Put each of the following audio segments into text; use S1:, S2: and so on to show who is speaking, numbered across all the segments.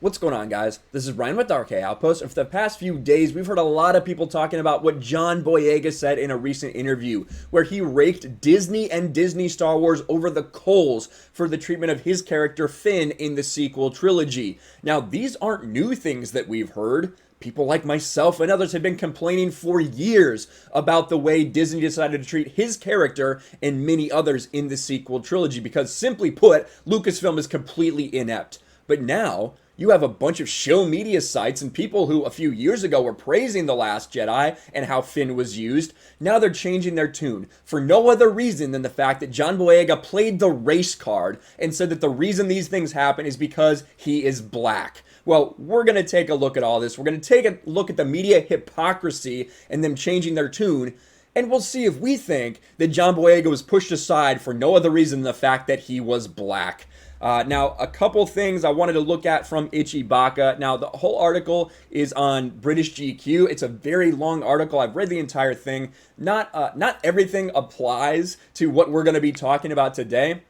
S1: What's going on, guys? This is Ryan with RK Outpost, and for the past few days, we've heard a lot of people talking about what John Boyega said in a recent interview, where he raked Disney and Disney Star Wars over the coals for the treatment of his character Finn in the sequel trilogy. Now, these aren't new things that we've heard. People like myself and others have been complaining for years about the way Disney decided to treat his character and many others in the sequel trilogy, because simply put, Lucasfilm is completely inept. But now, you have a bunch of shill media sites and people who a few years ago were praising The Last Jedi and how Finn was used. Now they're changing their tune for no other reason than the fact that John Boyega played the race card and said that the reason these things happen is because he is black. Well, we're going to take a look at all this. We're going to take a look at the media hypocrisy and them changing their tune. And we'll see if we think that John Boyega was pushed aside for no other reason than the fact that he was black. Now, a couple things I wanted to look at from Ichibaka. Now, the whole article is on British GQ. It's a very long article. I've read the entire thing. Not everything applies to what we're going to be talking about today.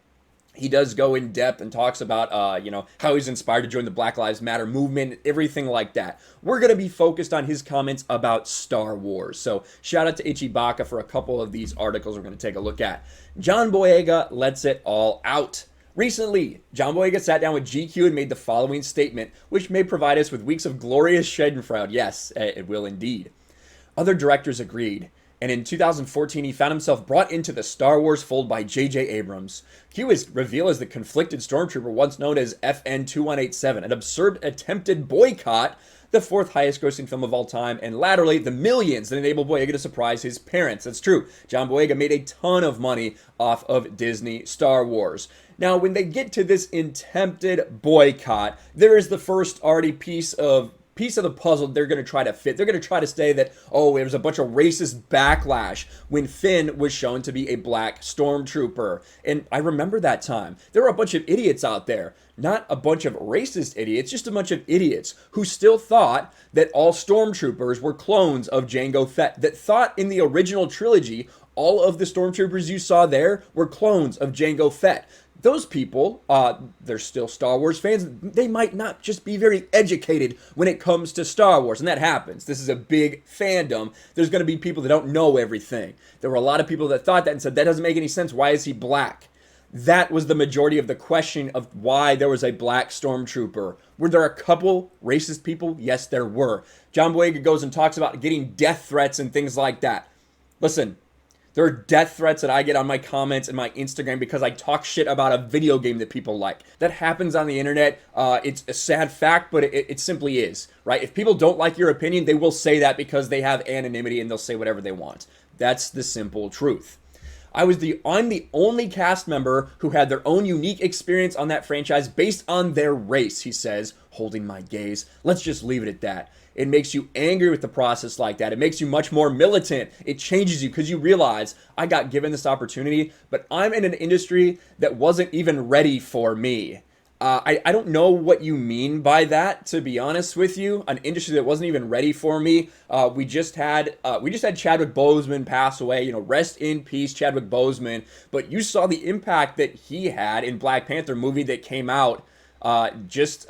S1: He does go in depth and talks about, how he's inspired to join the Black Lives Matter movement, everything like that. We're going to be focused on his comments about Star Wars. So shout out to Ichibaka for a couple of these articles we're going to take a look at. John Boyega lets it all out. Recently, John Boyega sat down with GQ and made the following statement, which may provide us with weeks of glorious schadenfreude. Yes, it will indeed. Other directors agreed, and in 2014 he found himself brought into the Star Wars fold by J.J. Abrams. Q is revealed as the conflicted stormtrooper once known as FN2187, an absurd attempted boycott, the fourth highest grossing film of all time, and laterally the millions that enabled Boyega to surprise his parents. That's true. John Boyega made a ton of money off of Disney Star Wars. Now, when they get to this attempted boycott, there is the first already piece of the puzzle they're going to try to fit. They're going to try to say that, oh, there was a bunch of racist backlash when Finn was shown to be a black stormtrooper. And I remember that time. There were a bunch of idiots out there. Not a bunch of racist idiots, just a bunch of idiots who still thought that all stormtroopers were clones of Jango Fett. That thought in the original trilogy, all of the stormtroopers you saw there were clones of Jango Fett. Those people, they're still Star Wars fans. They might not just be very educated when it comes to Star Wars, and that happens. This is a big fandom. There's going to be people that don't know everything. There were a lot of people that thought that and said, that doesn't make any sense. Why is he black? That was the majority of the question of why there was a black stormtrooper. Were there a couple racist people? Yes, there were. John Boyega goes and talks about getting death threats and things like that. Listen. There are death threats that I get on my comments and my Instagram because I talk shit about a video game that people like. That happens on the internet. It's a sad fact, but it simply is, right? If people don't like your opinion, they will say that because they have anonymity and they'll say whatever they want. That's the simple truth. I'm the only cast member who had their own unique experience on that franchise based on their race, he says, holding my gaze. Let's just leave it at that. It makes you angry with the process like that. It makes you much more militant. It changes you because you realize I got given this opportunity, but I'm in an industry that wasn't even ready for me. I don't know what you mean by that, to be honest with you. An industry that wasn't even ready for me. We just had Chadwick Boseman pass away. Rest in peace, Chadwick Boseman. But you saw the impact that he had in Black Panther movie that came out just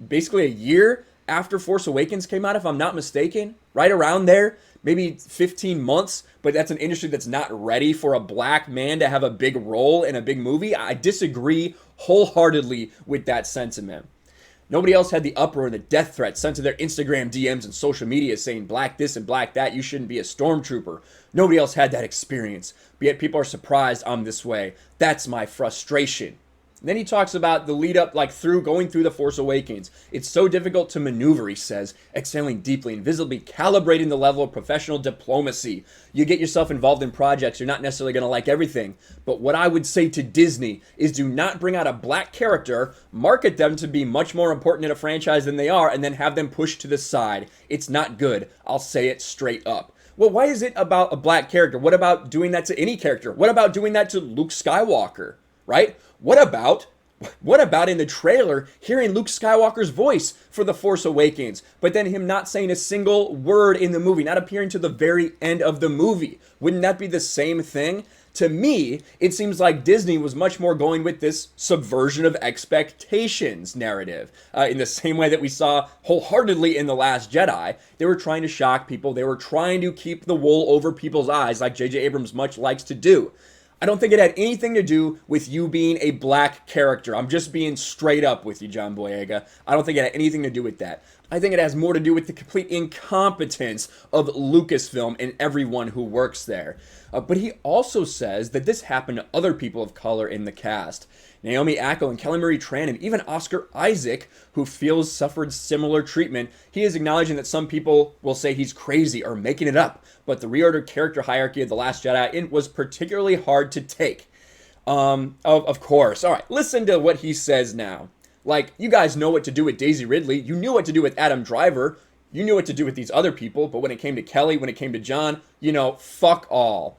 S1: basically a year after Force Awakens came out, if I'm not mistaken, right around there, maybe 15 months, but that's an industry that's not ready for a black man to have a big role in a big movie. I disagree wholeheartedly with that sentiment. Nobody else had the uproar and the death threats sent to their Instagram DMs and social media saying black this and black that, you shouldn't be a stormtrooper. Nobody else had that experience, but yet people are surprised I'm this way. That's my frustration. Then he talks about the lead up, going through the Force Awakens. It's so difficult to maneuver, he says, exhaling deeply and visibly calibrating the level of professional diplomacy. You get yourself involved in projects, you're not necessarily going to like everything. But what I would say to Disney is do not bring out a black character, market them to be much more important in a franchise than they are, and then have them pushed to the side. It's not good. I'll say it straight up. Well, why is it about a black character? What about doing that to any character? What about doing that to Luke Skywalker, right? What about in the trailer hearing Luke Skywalker's voice for The Force Awakens, but then him not saying a single word in the movie, not appearing to the very end of the movie? Wouldn't that be the same thing? To me, it seems like Disney was much more going with this subversion of expectations narrative. In the same way that we saw wholeheartedly in The Last Jedi, they were trying to shock people. They were trying to keep the wool over people's eyes like J.J. Abrams much likes to do. I don't think it had anything to do with you being a black character. I'm just being straight up with you, John Boyega. I don't think it had anything to do with that. I think it has more to do with the complete incompetence of Lucasfilm and everyone who works there. But he also says that this happened to other people of color in the cast. Naomi Ackel and Kelly Marie Tran and even Oscar Isaac, who feels suffered similar treatment. He is acknowledging that some people will say he's crazy or making it up, but the reordered character hierarchy of The Last Jedi was particularly hard to take. Of course. All right, listen to what he says now. Like, you guys know what to do with Daisy Ridley. You knew what to do with Adam Driver. You knew what to do with these other people. But when it came to Kelly, when it came to John, fuck all.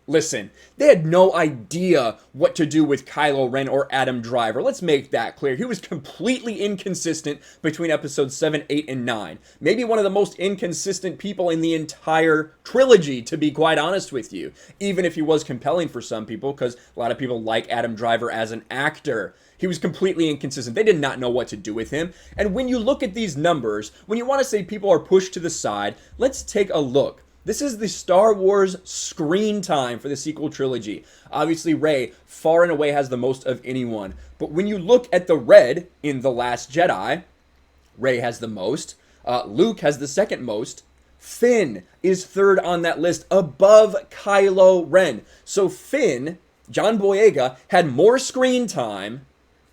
S1: Listen, they had no idea what to do with Kylo Ren or Adam Driver. Let's make that clear. He was completely inconsistent between episodes 7, 8, and 9. Maybe one of the most inconsistent people in the entire trilogy, to be quite honest with you. Even if he was compelling for some people, because a lot of people like Adam Driver as an actor. He was completely inconsistent. They did not know what to do with him. And when you look at these numbers, when you want to say people are pushed to the side, let's take a look. This is the Star Wars screen time for the sequel trilogy. Obviously, Rey far and away has the most of anyone. But when you look at the red in The Last Jedi, Rey has the most. Luke has the second most. Finn is third on that list above Kylo Ren. So Finn, John Boyega, had more screen time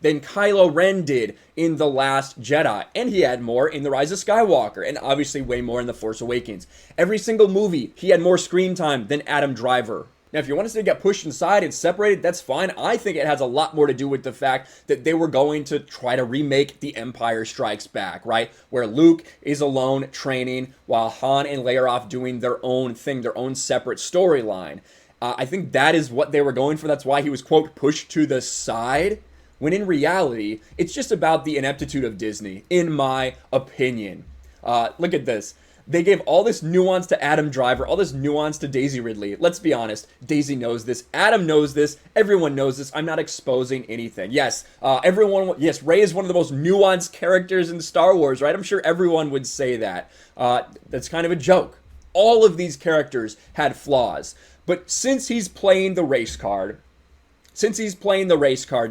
S1: than Kylo Ren did in The Last Jedi. And he had more in The Rise of Skywalker. And obviously way more in The Force Awakens. Every single movie, he had more screen time than Adam Driver. Now, if you want to say get pushed inside and separated, that's fine. I think it has a lot more to do with the fact that they were going to try to remake The Empire Strikes Back, right? Where Luke is alone training while Han and Leia are off doing their own thing, their own separate storyline. I think that is what they were going for. That's why he was, quote, pushed to the side. When in reality, it's just about the ineptitude of Disney, in my opinion. Look at this. They gave all this nuance to Adam Driver, all this nuance to Daisy Ridley. Let's be honest, Daisy knows this, Adam knows this, everyone knows this. I'm not exposing anything. Yes, Rey is one of the most nuanced characters in Star Wars, right? I'm sure everyone would say that. That's kind of a joke. All of these characters had flaws. But since he's playing the race card,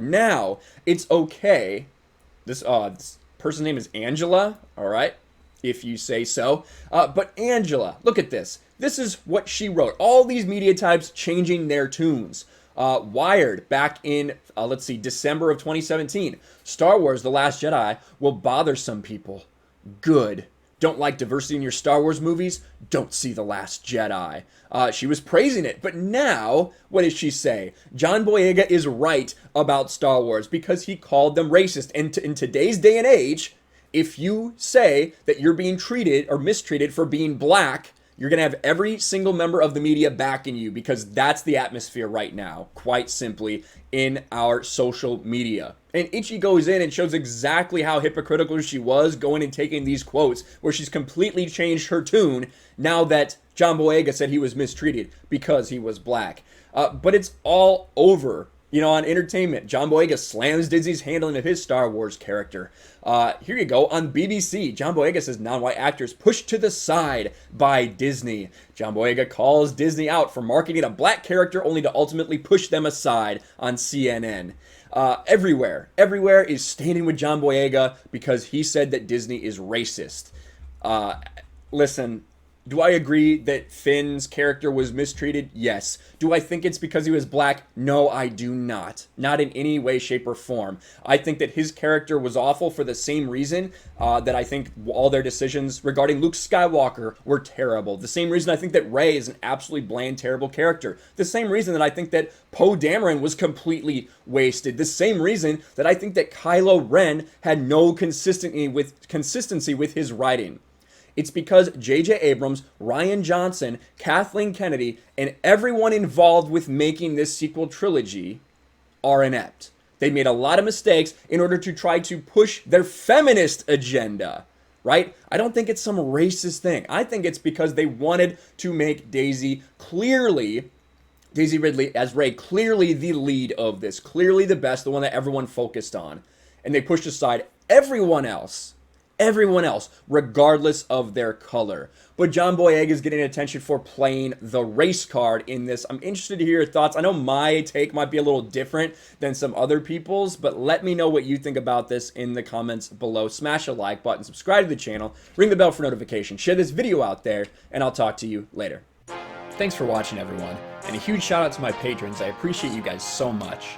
S1: now it's okay. This person's name is Angela, all right, if you say so. But Angela, look at this. This is what she wrote. All these media types changing their tunes. Wired back in, December of 2017. Star Wars The Last Jedi will bother some people. Good. Don't like diversity in your Star Wars movies? Don't see The Last Jedi. She was praising it, but now, what does she say? John Boyega is right about Star Wars because he called them racist. And in today's day and age, if you say that you're being treated or mistreated for being black, you're going to have every single member of the media backing you because that's the atmosphere right now, quite simply, in our social media. And Ichi goes in and shows exactly how hypocritical she was going and taking these quotes where she's completely changed her tune now that John Boyega said he was mistreated because he was black. But it's all over. On entertainment, John Boyega slams Disney's handling of his Star Wars character. Here you go. On BBC, John Boyega says non-white actors pushed to the side by Disney. John Boyega calls Disney out for marketing a black character only to ultimately push them aside on CNN. Everywhere is standing with John Boyega because he said that Disney is racist. Listen, do I agree that Finn's character was mistreated? Yes. Do I think it's because he was black? No, I do not. Not in any way, shape, or form. I think that his character was awful for the same reason that I think all their decisions regarding Luke Skywalker were terrible. The same reason I think that Rey is an absolutely bland, terrible character. The same reason that I think that Poe Dameron was completely wasted. The same reason that I think that Kylo Ren had no consistency with his writing. It's because J.J. Abrams, Rian Johnson, Kathleen Kennedy, and everyone involved with making this sequel trilogy are inept. They made a lot of mistakes in order to try to push their feminist agenda, right? I don't think it's some racist thing. I think it's because they wanted to make Daisy clearly Daisy Ridley as Rey, clearly the lead of this, clearly the best, the one that everyone focused on. And they pushed aside everyone else, regardless of their color. But John Boyega is getting attention for playing the race card in this. I'm interested to hear your thoughts. I know my take might be a little different than some other people's, but let me know what you think about this in the comments below. Smash a like button, subscribe to the channel, ring the bell for notifications, share this video out there, and I'll talk to you later. Thanks for watching, everyone, and a huge shout out to my patrons. I appreciate you guys so much.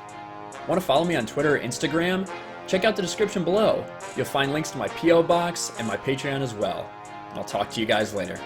S1: Want to follow me on Twitter or Instagram? Check out the description below. You'll find links to my P.O. box and my Patreon as well. And I'll talk to you guys later.